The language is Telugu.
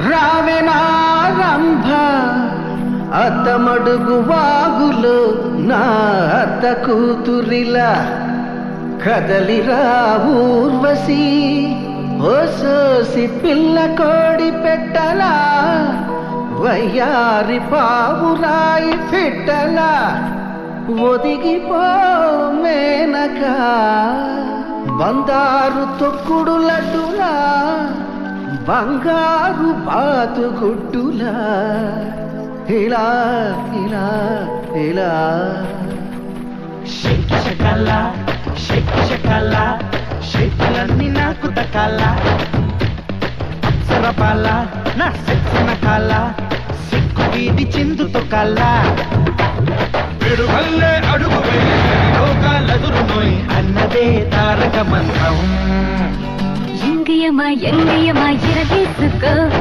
రావెనారంభ అత్తమడుగు వాగులో నా అత్త కూతురిలా కదలిరా ఊర్వశి ఓ సోసి పిల్ల కోడి పెట్టలా వయ్యారి పావురాయి పెట్టలా ఒదిగిపో మేనక బంగారు తొక్కుడు లడ్డులా బంగారు బాతుగుడ్డులా ఇలా ఇలా ఇలా షేక్ షకల షేక్ షకల షేకులన్నీ నాకు దక్కాల అప్సరపాల నా సెక్సిన కాల సిక్కు వీడి చిందుతో కాల పిడుగల్లే అడుగు లోకాలెదురునోయ్ అన్నదే తారక మంత్రం ఎంగియమా ఎంగియమా ఎరగేసుకో